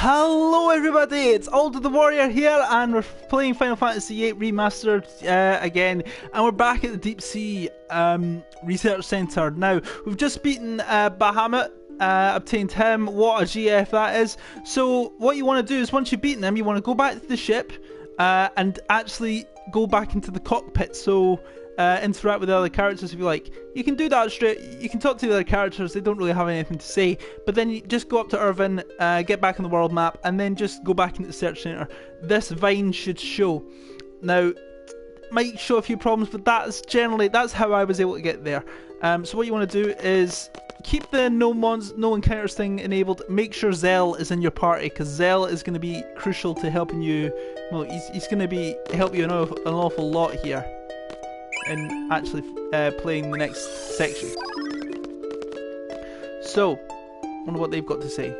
Hello everybody, it's AldoTheWarrior here and we're playing Final Fantasy VIII Remastered again, and we're back at the Deep Sea Research Centre. Now, we've just beaten Bahamut, obtained him. What a GF that is. So what you want to do is, once you've beaten him, you want to go back to the ship and actually go back into the cockpit, so interact with the other characters if you like. You can do that straight, you can talk to the other characters, they don't really have anything to say, but then you just go up to Irvin, get back on the world map, and then just go back into the search centre. This vine should show. Now, might show a few problems, but that's how I was able to get there. So what you want to do is keep the no encounters thing enabled. Make sure Zell is in your party, because Zell is going to be crucial to helping you. Well, he's going to help you an awful lot here in actually playing the next section. So, wonder what they've got to say.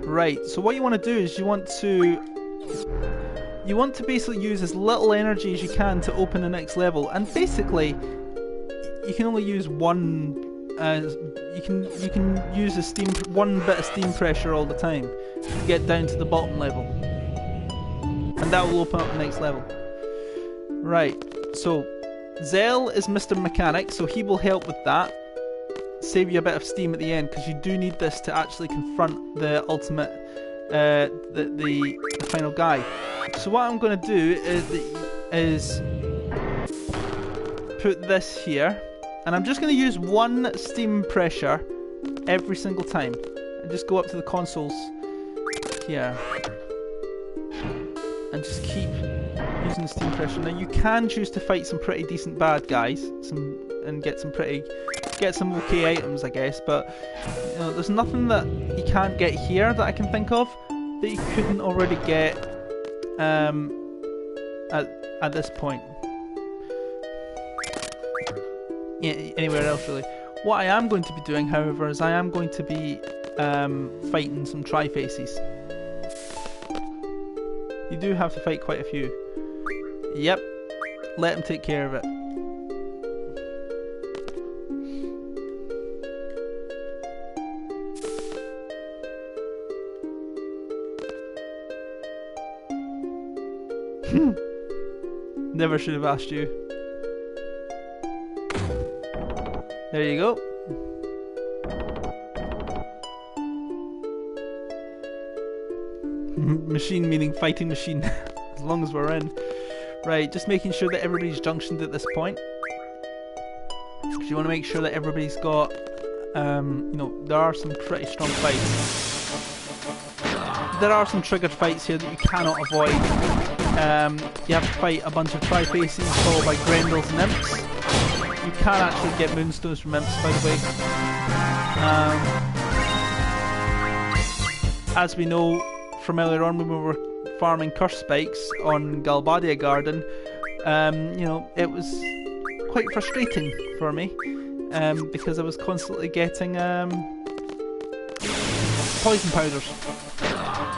Right, so what you want to do is you want to basically use as little energy as you can to open the next level, and basically you can only use one. You can use one bit of steam pressure all the time to get down to the bottom level, and that will open up the next level. Right, so Zell is Mr. Mechanic, so he will help with that. Save you a bit of steam at the end, because you do need this to actually confront the ultimate, the final guy. So what I'm going to do is put this here, and I'm just going to use one steam pressure every single time, and just go up to the consoles here and just keep using the steam pressure. Now you can choose to fight some pretty decent bad guys, and get some okay items, I guess, but you know, there's nothing that you can't get here that I can think of that you couldn't already get at this point. Yeah, anywhere else really. What I am going to be doing, however, is I am going to be fighting some Tri-Faces. You do have to fight quite a few. Yep, let him take care of it. Never should have asked you. There you go. Machine meaning fighting machine. As long as we're in. Right, just making sure that everybody's junctioned at this point. Because you want to make sure that everybody's got, you know, there are some pretty strong fights. There are some triggered fights here that you cannot avoid. You have to fight a bunch of Tri-Faces followed by Grendels and Imps. You can actually get Moonstones from Imps, by the way. As we know from earlier on when we were farming Curse Spikes on Galbadia Garden, you know, it was quite frustrating for me, because I was constantly getting poison powders.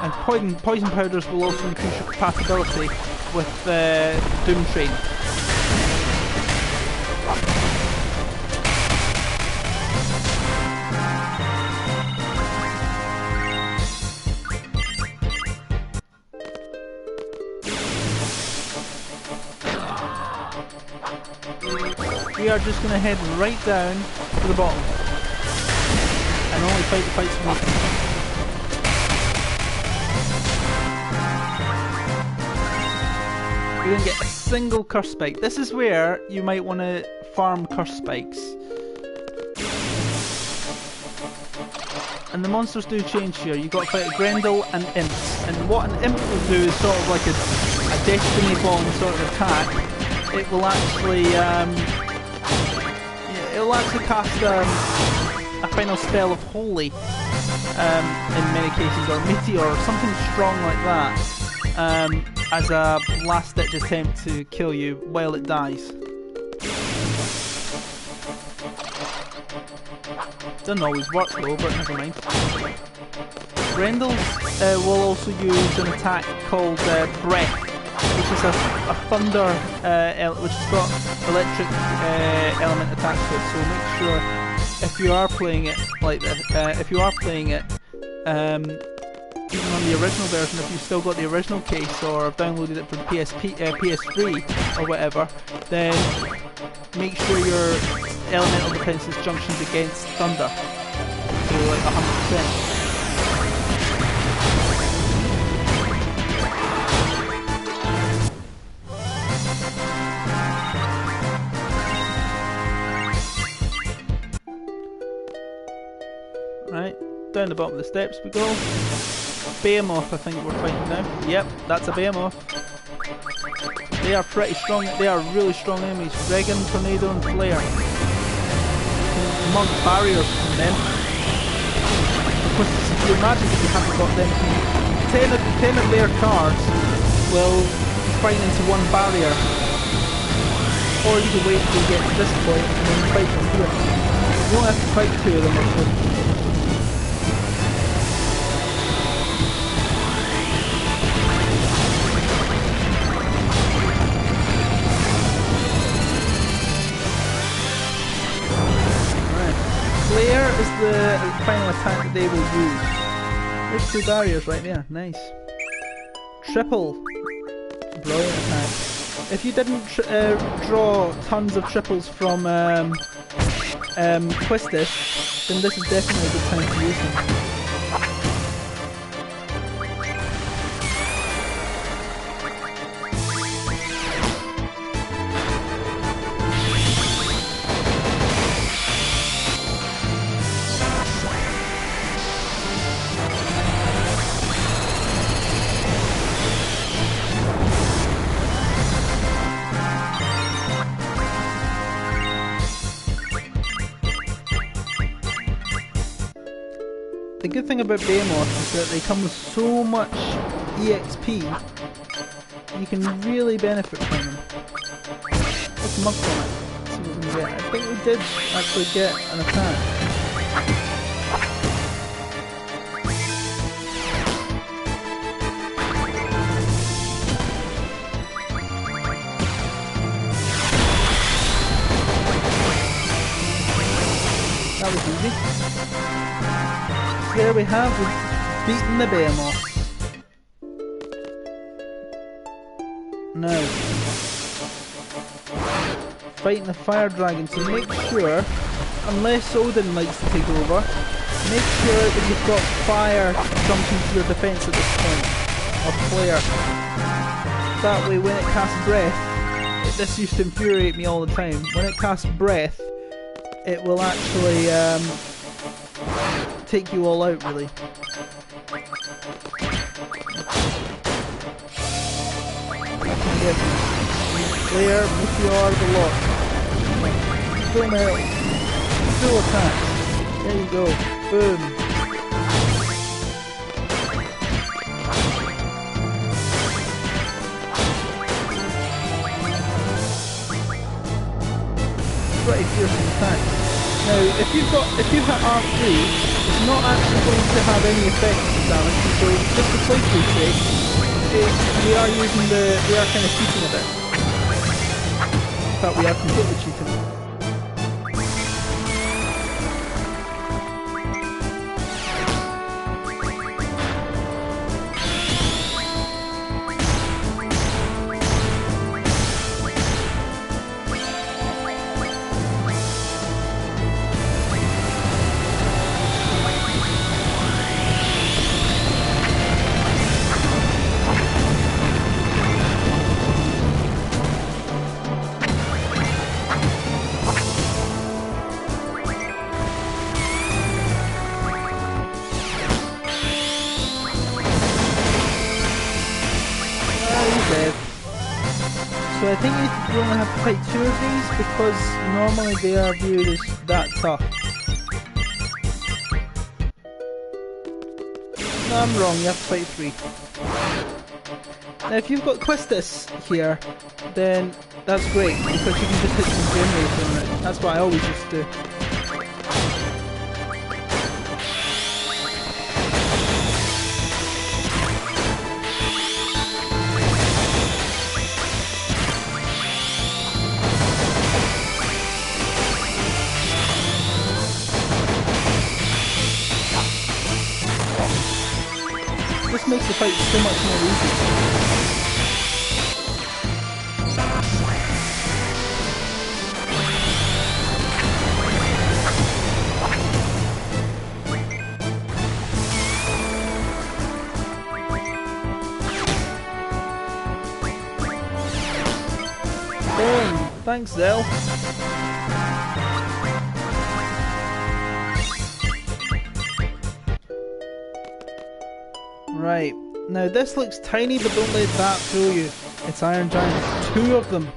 And poison powders will also increase your compatibility with Doom Train. We are just going to head right down to the bottom and only fight the fights from the We didn't get a single Curse Spike. This is where you might want to farm Curse Spikes. And the monsters do change here. You've got to fight a Grendel and Imps. And what an Imp will do is sort of like a Destiny Bomb sort of attack. It will actually, it'll actually cast a final spell of Holy, in many cases, or Meteor, or something strong like that. As a last-ditch attempt to kill you while it dies. Doesn't always work though, but never mind. Grendels will also use an attack called Breath, which is a thunder which has got electric element attached to it. So make sure if you are playing it like this, if you are playing it even on the original version, if you've still got the original case or downloaded it for the PS3 or whatever, then make sure your elemental defenses junctions against thunder to like 100%. Right, down the bottom of the steps we go. Behemoth, I think we're fighting now. Yep, that's a Behemoth. They are pretty strong, they are really strong enemies. Dragon, Tornado and Flare. Mount barriers from them. Of course, you imagine if you haven't got them. 10 of their cards will fight into one barrier. Or you can wait until you get to this point and then fight from here. You don't have to fight two of them actually. Flare is the final attack that they will use. There's 2 barriers right there, nice. Triple. Brilliant attack. If you didn't draw tons of triples from Quistis, then this is definitely a good time to use them. The good thing about Behemoth is that they come with so much EXP, you can really benefit from them. Let's monk on it, see what we can get. I think we did actually get an attack. That was easy. There we have, we've beaten the Behemoth. Now, fighting the fire dragon, so make sure, unless Odin likes to take over, make sure that you've got fire jumping to your defense at this point, or flare. That way when it casts breath, this used to infuriate me all the time, when it casts breath, it will actually take you all out, really. Flare, Meteor, the lot. Full metal. Full attack. There you go. Boom. Pretty fearsome attacks. Now, if you hit R3, it's not actually going to have any effect on damage, so just for playthrough's sake, we are kind of cheating a bit. In fact, we are completely cheating. So I think you only have to fight 2 of these because normally they are viewed as that tough. No, I'm wrong, you have to fight 3. Now if you've got Quistis here, then that's great because you can just hit some generator on it. That's what I always used to do. makes the fight so much more easy. Boom! Thanks, Zell. Right, now this looks tiny, but don't let that fool you. It's Iron Giants, 2 of them.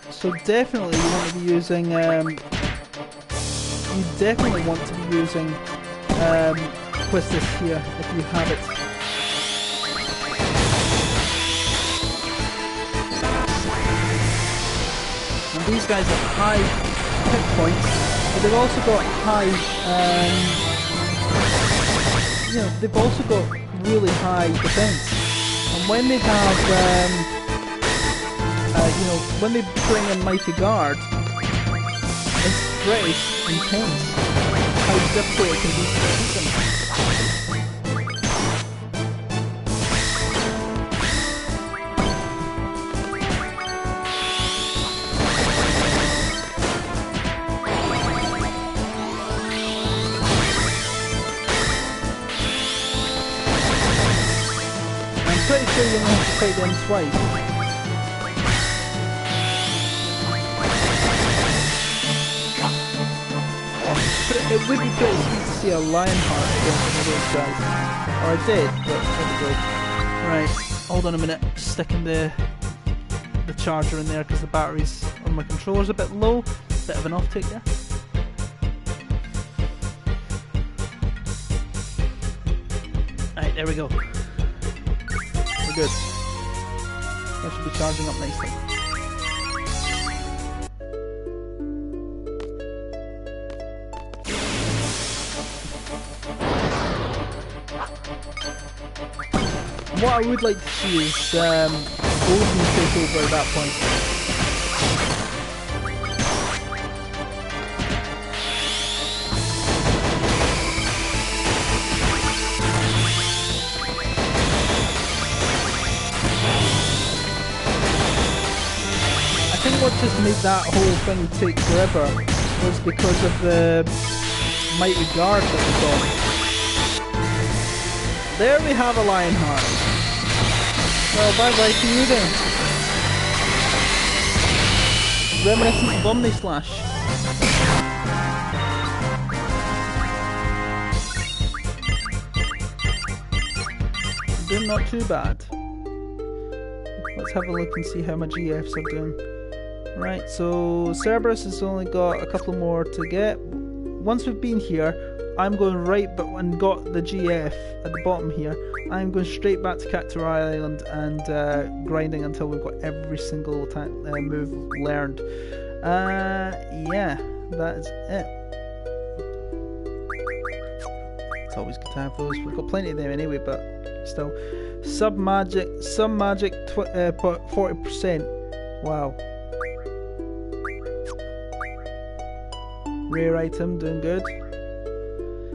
So definitely you want to be using, Quistis here, if you have it. And these guys have high hit points, but they've also got high, they've also got really high defense. And when they have, when they bring in Mighty Guard, it's pretty intense how difficult it can be to defeat them. Pretty sure you're going to have to fight them twice. But it would be pretty sweet to see a Lionheart against one of those guys. Or I did, but there we go. Right, hold on a minute. Sticking the charger in there because the batteries on my controller's a bit low. Bit of an off-take there. Right, there we go. Good. That should be charging up nicely. What I would like to see is Golden take over at that point. I think what just made that whole thing take forever was because of the Mighty Guard that we got. There we have a Lionheart. Well, bye-bye to you then. Reminiscent of Omni Slash. Doing not too bad. Let's have a look and see how my GFs are doing. Right, so Cerberus has only got a couple more to get. Once we've been here, I'm going right, but when got the GF at the bottom here, I'm going straight back to Cactuar Island and grinding until we've got every single attack move learned. Yeah, that is it. It's always good to have those. We've got plenty of them anyway, but still. Some magic 40%. Wow. Rare item, doing good.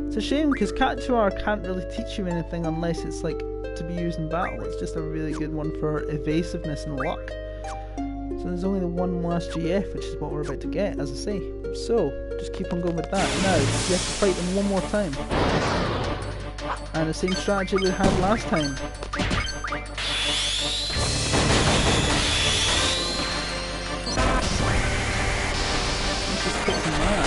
It's a shame because Cactuar can't really teach you anything unless it's like to be used in battle. It's just a really good one for evasiveness and luck. So there's only the one last GF, which is what we're about to get, as I say. So just keep on going with that. Now you have to fight them one more time, and the same strategy we had last time. Let's just pick some that.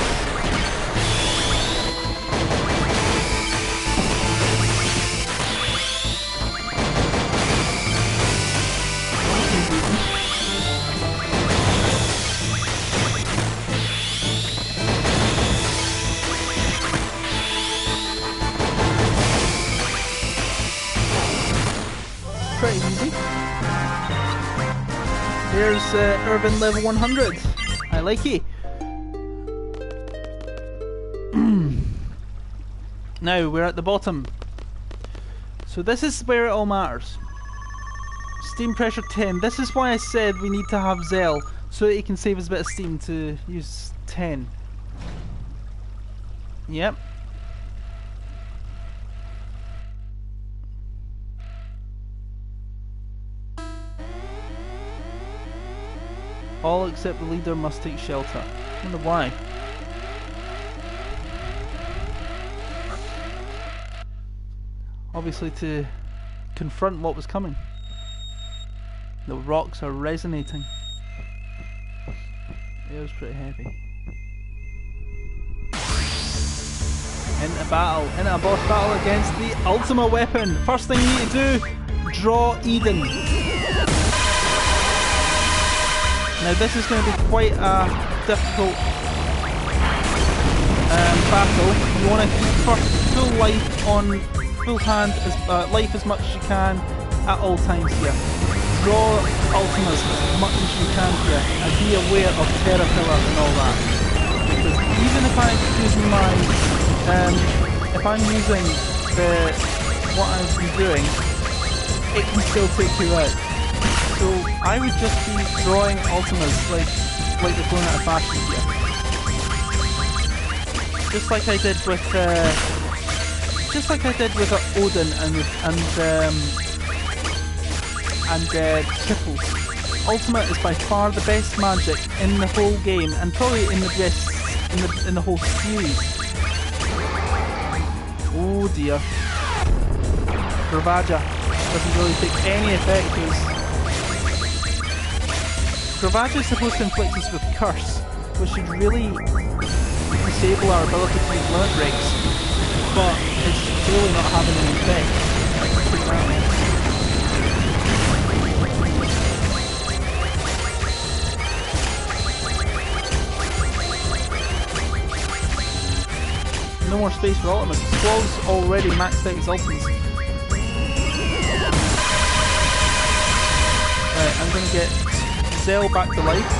Pretty easy. There's Irvin level 100. I like it. Now we're at the bottom. So this is where it all matters. Steam pressure 10. This is why I said we need to have Zell, so that he can save us a bit of steam to use 10. Yep. All except the leader must take shelter. I wonder why. Obviously to confront what was coming. The rocks are resonating. It was pretty heavy. Into battle, into a boss battle against the ultimate weapon. First thing you need to do, draw Eden. Now this is going to be quite a difficult battle. You want to keep first full life on, full hand, life as much as you can at all times here. Draw ultimas as much as you can here, and be aware of Terra Pillar and all that. Because even if I'm using my, if I'm using what I've been doing, it can still take you out. So I would just be drawing ultimas like they're going out of fashion here. Just like I did with Odin and triples. Ultimate is by far the best magic in the whole game, and probably in the best in the whole series. Oh dear. Gravaja doesn't really take any effect. Gravaja is supposed to inflict us with curse, which should really disable our ability to use limit breaks, but it's really not having an effect. No more space for ultimates. Squall's already maxed out his ultimates. Right, I'm gonna get Zell back to life.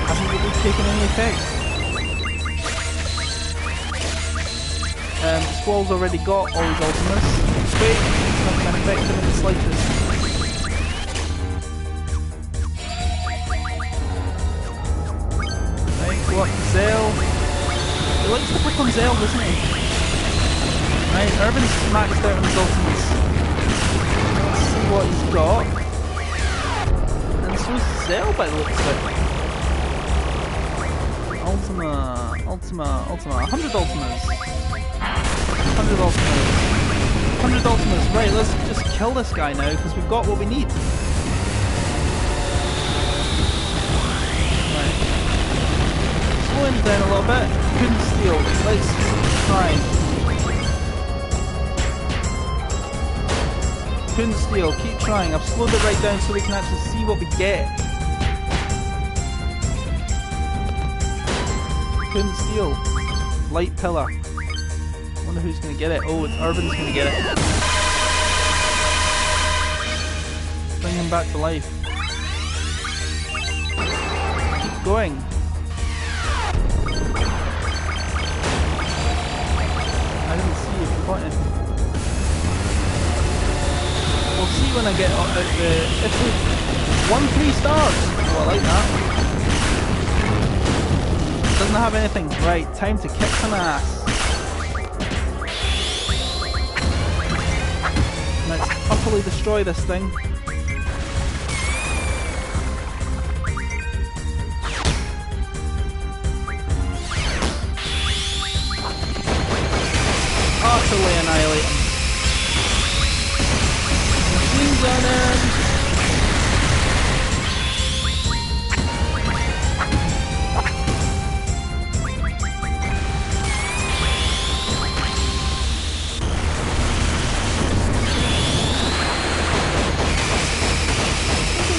Hasn't really taken any effect. Squall's already got all his ultimates. Wait, it's not going to affect him in the slightest. Go up to Zell. He likes to pick on Zell, doesn't he? Right, Urban's maxed out on his ultimates. Let's see what he's got. And so's Zell by the looks of it. Ultima. 100 ultimas. 100 ultimas. 100 ultimas. Right, let's just kill this guy now, because we've got what we need. Slowing down a little bit. Couldn't steal. Let's try. Couldn't steal. Keep trying. I've slowed it right down so we can actually see what we get. Couldn't steal. Light pillar. Wonder who's gonna get it. Oh, it's Urban's gonna get it. Bring him back to life. Keep going. I didn't see if you got anything. We'll see when I get out the... If we... 3 stars! Oh, I like that. Doesn't have anything. Right, time to kick some ass. Let's utterly destroy this thing. Utterly annihilate him. Machine gunning.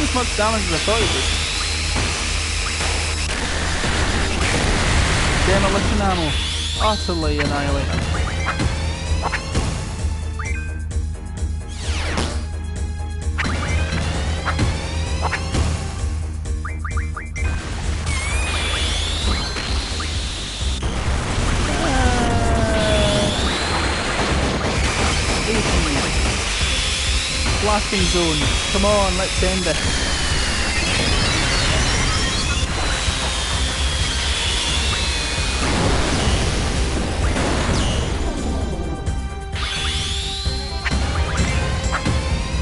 As much damage as I thought it would. Demolition ammo. Utterly annihilated. Blasting zone. Come on, let's end this.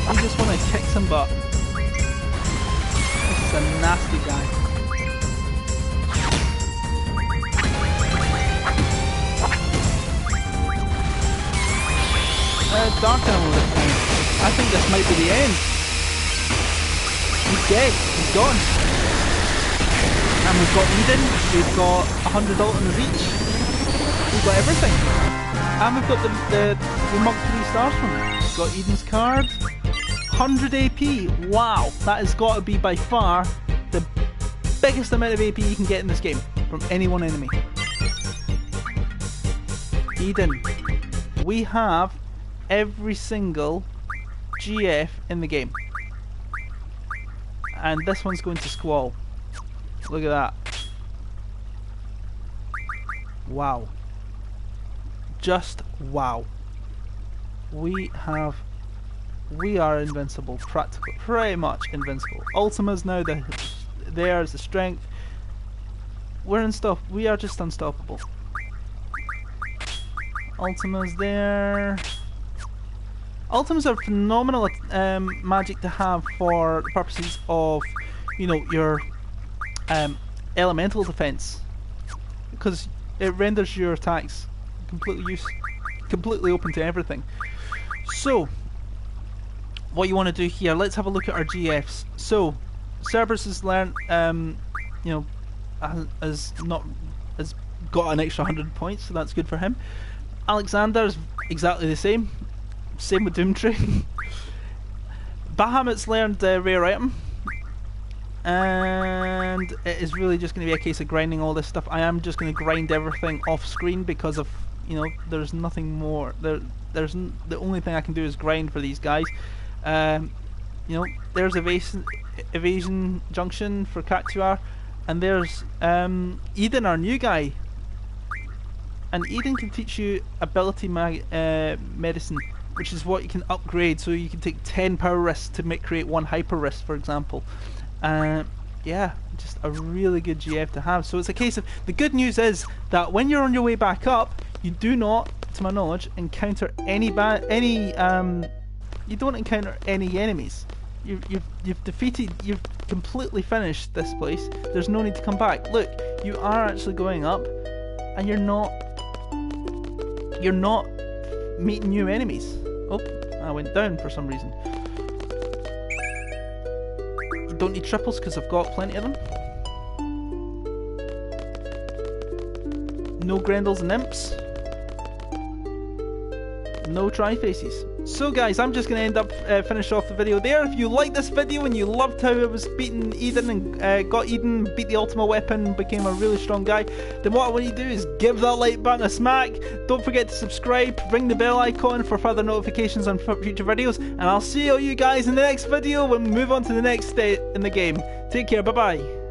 We just want to a nasty guy. Dark Animal this time. I think this might be the end. He's dead. He's gone. And we've got Eden. We've got 100 ultimas each. We've got everything. And we've got the Mug 3 stars from it. We've got Eden's card. 100 AP. Wow. That has got to be by far the biggest amount of AP you can get in this game from any one enemy. Eden. We have every single GF in the game. And this one's going to Squall. Look at that. Wow. Just wow. We are invincible, pretty much invincible. Ultima's now there's the strength. We are just unstoppable. Ultima's there. Ultimas are phenomenal magic to have for the purposes of, you know, your elemental defense, because it renders your attacks completely open to everything. So, what you want to do here? Let's have a look at our GFs. So, Cerberus has learned, you know, has got an extra 100 points, so that's good for him. Alexander's exactly the same. Same with Doomtree. Bahamut's learned rare item, and it is really just going to be a case of grinding all this stuff. I am just going to grind everything off screen because of, you know, there's nothing more. There's the only thing I can do is grind for these guys. You know, there's evasion junction for Cactuar, and there's Eden, our new guy. And Eden can teach you ability medicine, which is what you can upgrade, so you can take 10 power risks to create 1 hyper risk, for example. Yeah, just a really good GF to have. So it's a case of, the good news is that when you're on your way back up, you do not, to my knowledge, encounter you don't encounter any enemies. You've completely finished this place. There's no need to come back. Look, you are actually going up, and you're not meeting new enemies. Oh, I went down for some reason. Don't need triples because I've got plenty of them. No Grendels and Imps. No Tri-Faces. So guys, I'm just going to end up finish off the video there. If you liked this video and you loved how I was beating Eden and got Eden, beat the Ultima weapon, became a really strong guy, then what I want you to do is give that like button a smack. Don't forget to subscribe, ring the bell icon for further notifications on future videos, and I'll see all you guys in the next video when we move on to the next state in the game. Take care, bye bye.